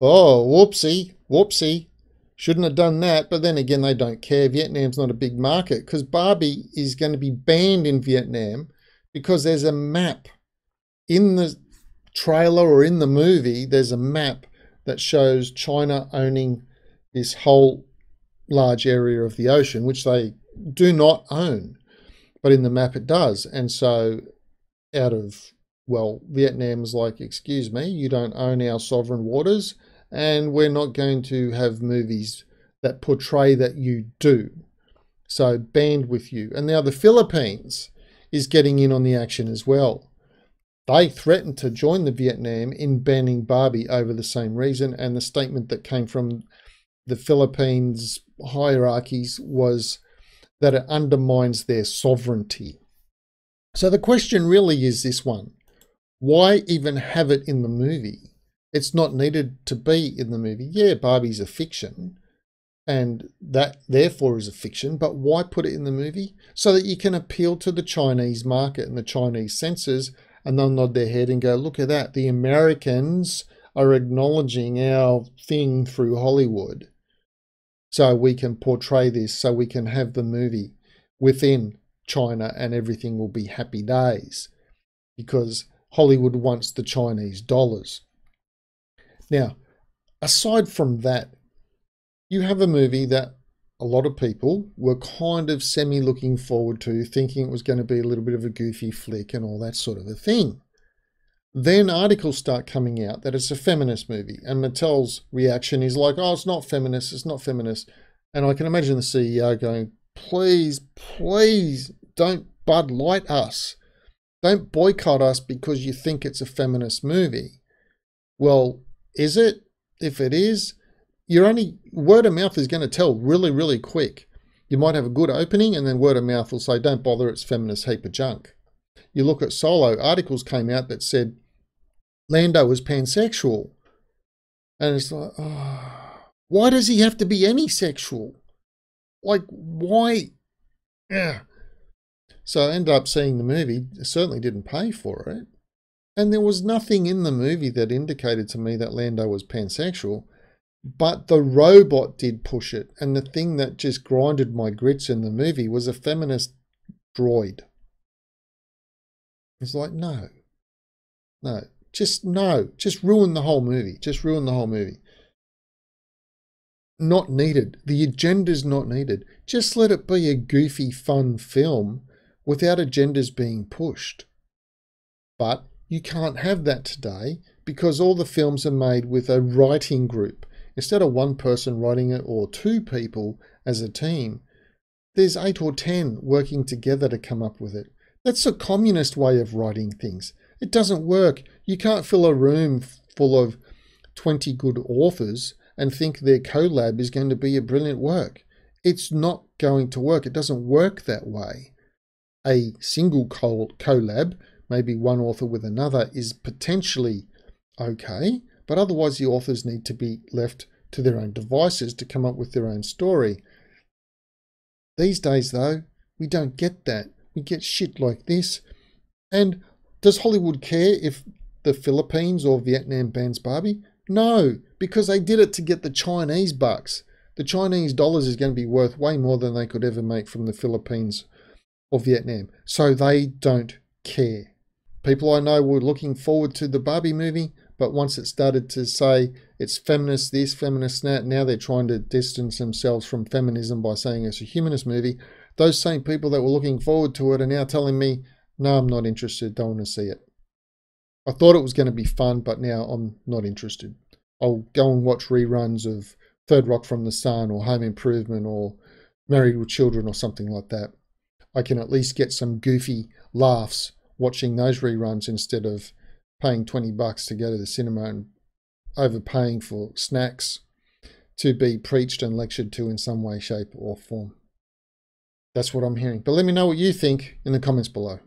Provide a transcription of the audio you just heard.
Oh, whoopsie, whoopsie. Shouldn't have done that. But then again, they don't care. Vietnam's not a big market because Barbie is going to be banned in Vietnam because there's a map in the trailer or in the movie. There's a map that shows China owning this whole large area of the ocean, which they do not own. But in the map it does. And so out of, well, Vietnam's like, excuse me, you don't own our sovereign waters, and we're not going to have movies that portray that you do. So banned with you. And now the Philippines is getting in on the action as well. They threatened to join the Vietnam in banning Barbie over the same reason, and the statement that came from the Philippines hierarchies was that it undermines their sovereignty. So the question really is this one: why even have it in the movie? It's not needed to be in the movie. Yeah, Barbie's a fiction, and that therefore is a fiction, but why put it in the movie? So that you can appeal to the Chinese market and the Chinese censors, and they'll nod their head and go, look at that, the Americans are acknowledging our thing through Hollywood. So we can portray this, so we can have the movie within China and everything will be happy days because Hollywood wants the Chinese dollars. Now, aside from that, you have a movie that a lot of people were kind of semi-looking forward to, thinking it was going to be a little bit of a goofy flick and all that sort of a thing. Then articles start coming out that it's a feminist movie, and Mattel's reaction is like, oh, it's not feminist, it's not feminist. And I can imagine the CEO going, please, please don't Bud Light us. Don't boycott us because you think it's a feminist movie. Well, is it? If it is, word of mouth is going to tell really, really quick. You might have a good opening and then word of mouth will say, don't bother, it's feminist heap of junk. You look at Solo, articles came out that said Lando was pansexual. And it's like, oh, why does he have to be anisexual? Like, why? Yeah. So I ended up seeing the movie, certainly didn't pay for it. And there was nothing in the movie that indicated to me that Lando was pansexual, but the robot did push it. And the thing that just grinded my grits in the movie was a feminist droid. It's like, no, just ruin the whole movie. Just ruin the whole movie. Not needed. The agenda's not needed. Just let it be a goofy, fun film without agendas being pushed. But you can't have that today because all the films are made with a writing group. Instead of one person writing it or two people as a team, there's 8 or 10 working together to come up with it. That's a communist way of writing things. It doesn't work. You can't fill a room full of 20 good authors and think their collab is going to be a brilliant work. It's not going to work. It doesn't work that way. A single collab, maybe one author with another, is potentially okay, but otherwise the authors need to be left to their own devices to come up with their own story. These days, though, we don't get that. We get shit like this. And does Hollywood care if the Philippines or Vietnam bans Barbie? No, because they did it to get the Chinese bucks. The Chinese dollars is going to be worth way more than they could ever make from the Philippines or Vietnam. So they don't care. People I know were looking forward to the Barbie movie, but once it started to say it's feminist this, feminist that, now they're trying to distance themselves from feminism by saying it's a humanist movie. Those same people that were looking forward to it are now telling me, no, I'm not interested, don't want to see it. I thought it was going to be fun, but now I'm not interested. I'll go and watch reruns of Third Rock from the Sun or Home Improvement or Married with Children or something like that. I can at least get some goofy laughs watching those reruns instead of paying $20 to go to the cinema and overpaying for snacks to be preached and lectured to in some way, shape or form. That's what I'm hearing. But let me know what you think in the comments below.